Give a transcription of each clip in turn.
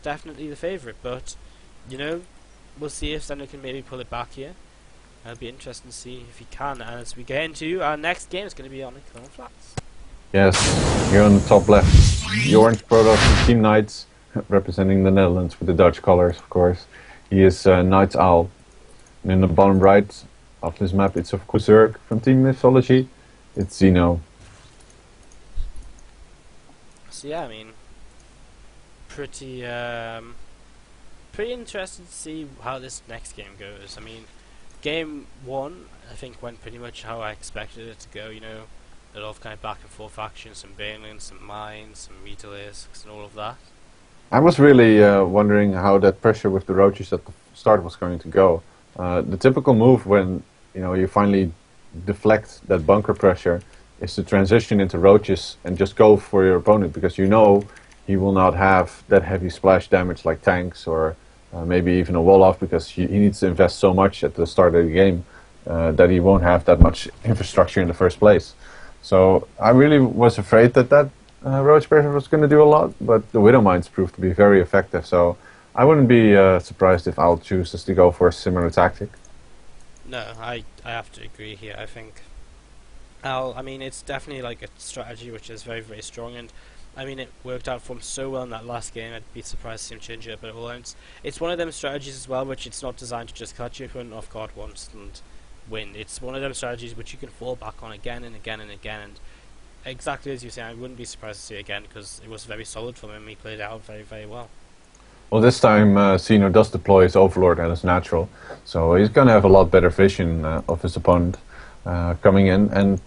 definitely the favourite, but, you know, we'll see if Xeno can maybe pull it back here. It'll be interesting to see if he can, and as we get into our next game, it's going to be on the Colonel Flats. Yes, here on the top left, the orange product from Team Knights, representing the Netherlands with the Dutch colors, of course. He is Knight's Owl. And in the bottom right of this map, it's of course Zerg from Team Mythology. It's Xeno. So yeah, I mean, pretty interested to see how this next game goes. I mean, game 1, I think, went pretty much how I expected it to go, you know. A lot of kind of back and forth action, some banelings, some mines, some Metalisks, and all of that. I was really wondering how that pressure with the roaches at the start was going to go. The typical move when you finally deflect that bunker pressure is to transition into roaches and just go for your opponent, because you know he will not have that heavy splash damage like tanks or maybe even a wall off, because he needs to invest so much at the start of the game that he won't have that much infrastructure in the first place. So I really was afraid that roach pressure was going to do a lot, but the Widow Mines proved to be very effective, so I wouldn't be surprised if Owl chooses to go for a similar tactic. No, I have to agree here. I think Owl, I mean, it's definitely like a strategy which is very, very strong, and I mean, it worked out for him so well in that last game. I'd be surprised to see him change it up at all. And it's one of them strategies as well, which it's not designed to just catch your opponent off guard once and win. It's one of them strategies which you can fall back on again and again and again. And exactly as you say, I wouldn't be surprised to see it again, because it was very solid for him. He played it out very, very well. Well, this time Xeno does deploy his Overlord as natural, so he's going to have a lot better vision of his opponent coming in. And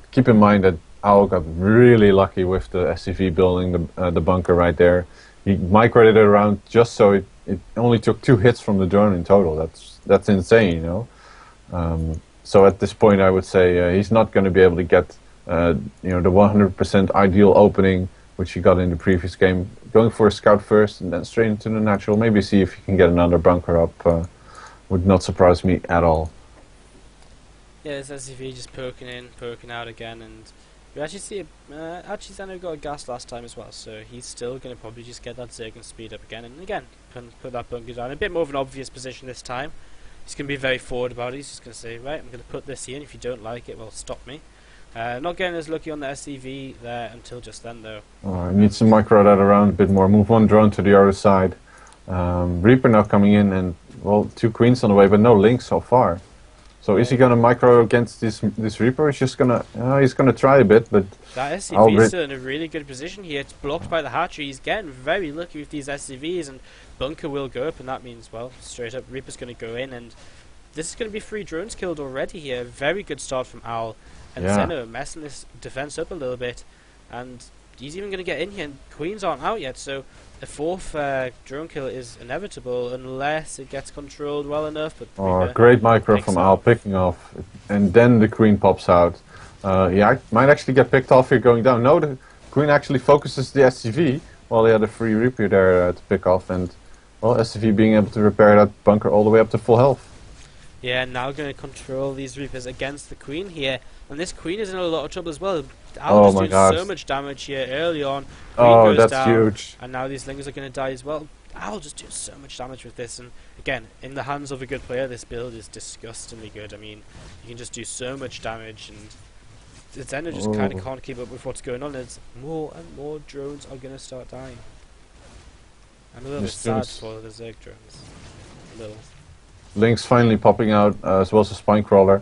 keep in mind that Owl got really lucky with the SCV building the bunker right there. He microed it around just so it only took 2 hits from the drone in total. That's insane, you know. So at this point, I would say he's not going to be able to get the 100% ideal opening which he got in the previous game. Going for a scout first and then straight into the natural. Maybe see if he can get another bunker up. Would not surprise me at all. Yeah, this SCV just poking in, poking out again, and we actually see actually Xeno got a gas last time as well, so he's still going to probably just get that Zerg and speed up again, and again put that bunker down. A bit more of an obvious position this time. He's going to be very forward about it. He's just going to say, right, I'm going to put this here, and if you don't like it, well, stop me. Not getting as lucky on the SCV there until just then, though. Needs to micro that around a bit more. Move one drone to the other side. Reaper now coming in, and, well, 2 queens on the way, but no links so far. So is he going to micro against this Reaper? He's just going to he's going to try a bit, but that SCV is still in a really good position here. It's blocked by the hatchery. He's getting very lucky with these SCVs, and bunker will go up, and that means, well, straight up Reaper's going to go in, and this is going to be 3 drones killed already here. Very good start from Owl, and Xeno messing this defense up a little bit, and he's even going to get in here, and queens aren't out yet, so a 4th drone kill is inevitable unless it gets controlled well enough. But great micro from Owl, picking off, and then the queen pops out. He might actually get picked off here going down. No, the queen actually focuses the SCV while he had a free Reaper there to pick off, and, well, SCV being able to repair that bunker all the way up to full health. Yeah, now going to control these Reapers against the queen here, and this queen is in a lot of trouble as well. Owl is doing so much damage here early on. Queen goes that's down, huge. and now these lingers are going to die as well. Owl just doing so much damage with this, and again, in the hands of a good player, this build is disgustingly good. I mean, you can just do so much damage, and Xeno just kind of can't keep up with what's going on. It's more and more drones are going to start dying. I'm a little bit sad for the Zerg drones. A little. Links finally popping out, as well as a spine crawler.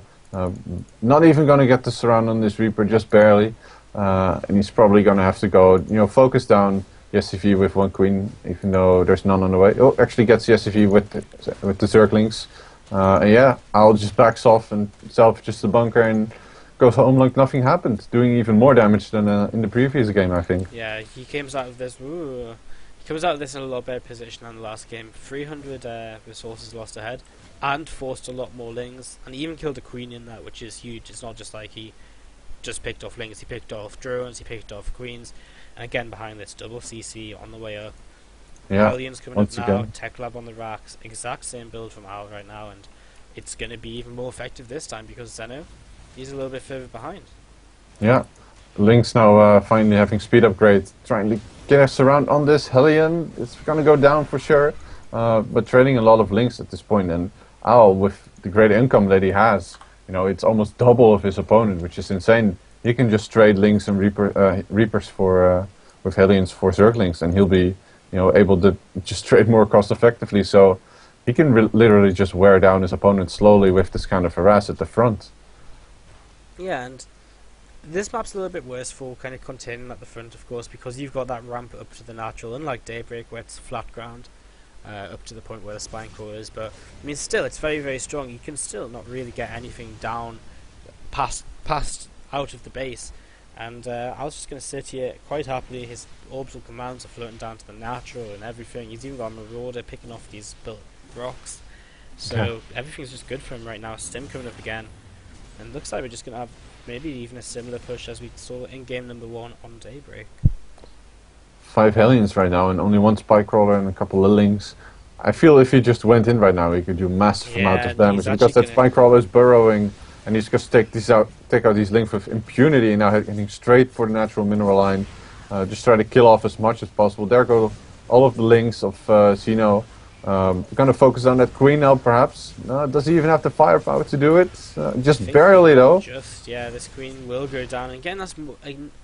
Not even going to get the surround on this Reaper, just barely. And he's probably going to have to go, focus down the SCV with 1 queen, even though there's none on the way. Oh, actually gets the SCV with the Zerglings. And yeah, Owl just backs off and salvages the bunker and goes home like nothing happened, doing even more damage than in the previous game, I think. Yeah, he comes out of this. He comes out of this in a lot better position than the last game. 300 resources lost ahead, and forced a lot more lings, and he even killed a queen in that, which is huge. It's not just like he just picked off lings, he picked off drones, he picked off queens, and again behind this double CC on the way up. Yeah, Aliens coming up now, Tech Lab on the racks, exact same build from Owl right now, and it's going to be even more effective this time because Xeno, he's a little bit further behind. Yeah, Link's now finally having speed upgrade, trying to get a surround on this Hellion. It's going to go down for sure. But trading a lot of links at this point, and Owl with the great income that he has, it's almost double of his opponent, which is insane. He can just trade links and Reapers for with Hellions for Zerglings, and he'll be able to just trade more cost effectively. So he can literally just wear down his opponent slowly with this kind of harass at the front. Yeah, and this map's a little bit worse for kind of containing at the front, of course, because you've got that ramp up to the natural, unlike Daybreak where it's flat ground. Up to the point where the spine core is, but I mean, still, it's very, very strong. You can still not really get anything down past out of the base. And I was just going to sit here quite happily. His orbital commands are floating down to the natural and everything. He's even got a Marauder picking off these built rocks, so everything's just good for him right now. Stim coming up again, and looks like we're just going to have maybe even a similar push as we saw in game number 1 on Daybreak. 5 Hellions right now and only 1 Spike Crawler and a couple of Lings. I feel if he just went in right now, he could do massive amount of damage, because that Spike Crawler is burrowing, and he's just take out these Lings with impunity, and now heading straight for the natural mineral line. Just try to kill off as much as possible. There go all of the Lings of Xeno. Gonna focus on that Queen now, perhaps. Does he even have the firepower to do it? Just barely, though. This Queen will go down. And again, that's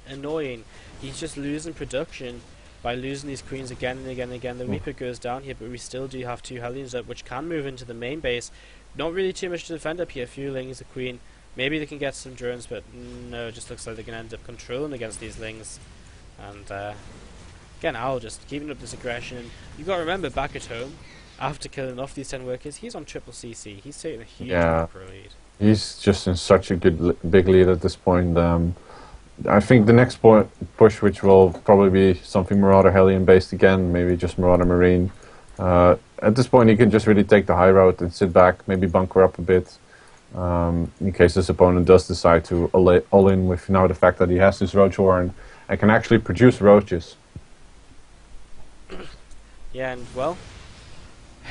annoying. He's just losing production by losing these Queens again and again and again. The Reaper goes down here, but we still do have 2 Hellions up, which can move into the main base. Not really too much to defend up here. A few Lings, a Queen. Maybe they can get some drones, but no, it just looks like they're going to end up controlling against these Lings. And again, Owl just keeping up this aggression. And you've got to remember, back at home, after killing off these 10 workers, he's on triple CC. He's taking a huge macro lead. He's just in such a big lead at this point. I think the next push, which will probably be something Marauder Hellion based again, maybe just Marauder Marine. At this point, he can just really take the high road and sit back, maybe bunker up a bit, in case his opponent does decide to all in with now the fact that he has this Roach Horn and can actually produce roaches. Yeah, and well,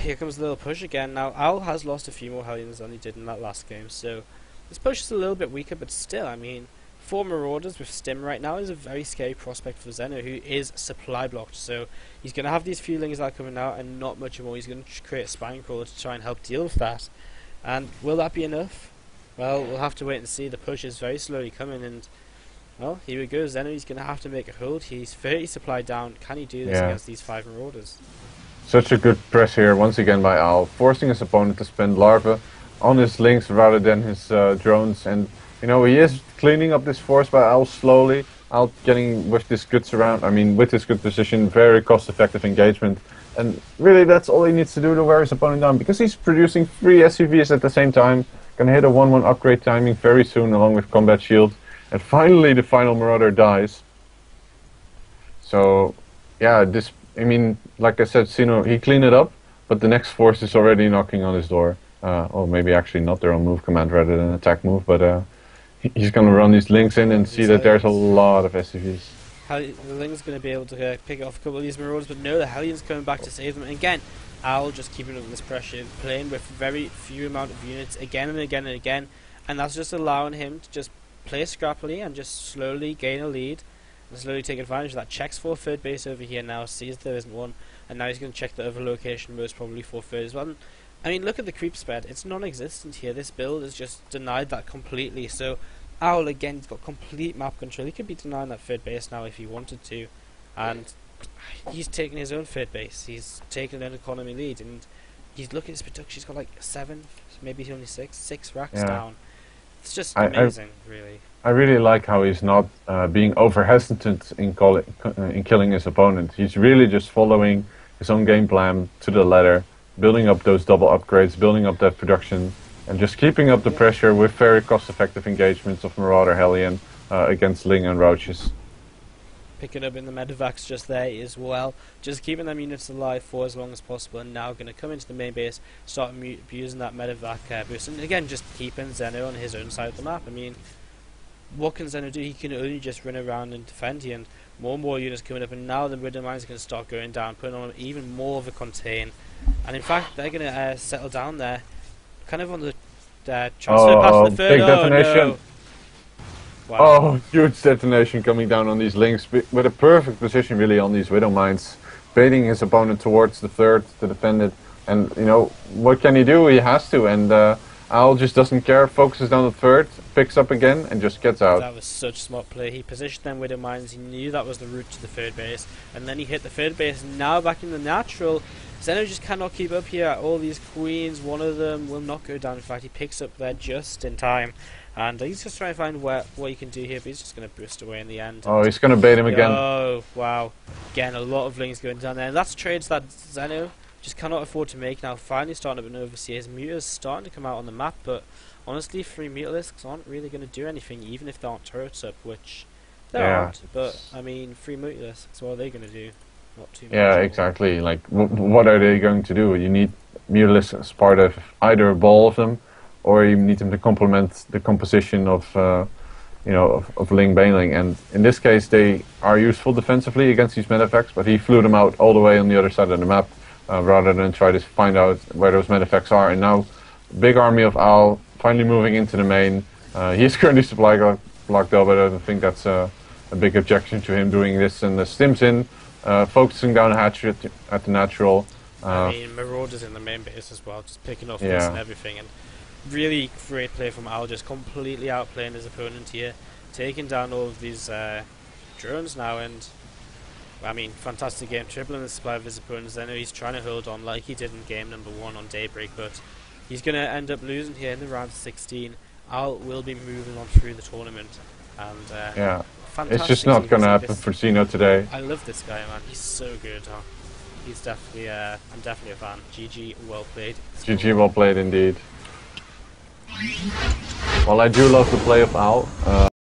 here comes a little push again. Now, Owl has lost a few more Hellions than he did in that last game, so this push is a little bit weaker, but still, I mean, 4 Marauders with Stim right now is a very scary prospect for Xeno, who is supply blocked. So he's going to have these few Lings that are coming out and not much more. He's going to create a Spine Crawler to try and help deal with that. And will that be enough? Well, we'll have to wait and see. The push is very slowly coming, and well, here we go. Xeno, he's going to have to make a hold. He's 30 supply down. Can he do this against these 5 Marauders? Such a good press here once again by Owl, forcing his opponent to spend Larva on his Lings rather than his drones. And he is cleaning up this force by Owl slowly. Owl getting with this good surround, with this good position, very cost-effective engagement. And really, that's all he needs to do to wear his opponent down, because he's producing 3 SCVs at the same time. Gonna hit a 1-1 upgrade timing very soon, along with Combat Shield. And finally, the final Marauder dies. So, yeah, like I said, Xeno, he cleaned it up, but the next force is already knocking on his door. Or maybe actually not their own move command rather than attack move, but he's going to run these Lings in and see that there's a lot of SCVs. The Ling's going to be able to pick off a couple of these Marauders, but no, the Hellion's coming back to save them. And again, Owl just keeping up this pressure, playing with very few amount of units again and again and again, and that's just allowing him to just play scrappily and just slowly gain a lead and slowly take advantage of that. Checks for 3rd base over here now, sees there isn't one, and now he's going to check the other location, most probably for 3rd as well. And, look at the creep spread, it's non-existent here. This build has just denied that completely. So Owl again, he's got complete map control. He could be denying that 3rd base now if he wanted to, and he's taking his own 3rd base. He's taking an economy lead, and he's looking at his production. He's got like 7, maybe only 6 racks down. It's just amazing, really. I really like how he's not being over hesitant in killing his opponent. He's really just following his own game plan to the letter, building up those double upgrades, building up that production, and just keeping up the pressure with very cost-effective engagements of Marauder Hellion against Ling and Roaches. Picking up in the medevacs just there as well, just keeping them units alive for as long as possible, and now going to come into the main base, start abusing that medevac boost, and again just keeping Xeno on his own side of the map. What can Xeno do? He can only just run around and defend here, and more units coming up, and now the Riddle Mines are going to start going down, putting on even more of a contain, and in fact they're going to settle down there, kind of on the transfer past the 3rd. Big detonation. No. Wow. Oh, huge detonation coming down on these links with a perfect position really on these Widow Mines, baiting his opponent towards the third to defend it. And, you know, what can he do? He has to. And Al just doesn't care, focuses down the third, picks up again, and just gets out. That was such smart play. He positioned them Widow Mines. He knew that was the route to the third base. And then he hit the third base. Now back in the natural. Xeno just cannot keep up here. All these queens, one of them will not go down. In fact, he picks up there just in time. And he's just trying to find what he can do here, but he's just going to burst away in the end. Oh, he's going to bait him again. Oh, wow. Again, a lot of links going down there. And that's trades that Xeno just cannot afford to make now. Finally starting up an overseer. His Muta's starting to come out on the map, but honestly, 3 Mutalisks aren't really going to do anything, even if there aren't turrets up, which there aren't. But, I mean, 3 Mutalisks, what are they going to do? Not too much. Yeah, exactly. Like, what are they going to do? You need Mutalisks as part of either a ball of them, or you need them to complement the composition of, you know, of Ling Bailing. And in this case, they are useful defensively against these medeffects, but he flew them out all the way on the other side of the map, rather than try to find out where those medeffects are. And now, big army of Owl finally moving into the main. He is currently supply blocked though, but I don't think that's a big objection to him doing this. And the Stims in, focusing down hatch at the natural. I mean, Marauder's in the main base as well, just picking off this and everything. And really great play from Al, just completely outplaying his opponent here, taking down all of these drones now. And I mean, fantastic game, tripling the supply of his opponents. I know he's trying to hold on like he did in game number 1 on Daybreak, but he's going to end up losing here in the round of 16. Al will be moving on through the tournament. And yeah, it's just not going to happen for Xeno today. I love this guy, man. He's so good. Huh? He's definitely, I'm definitely a fan. GG, well played. GG, well played indeed. Well, I do love the play of Al.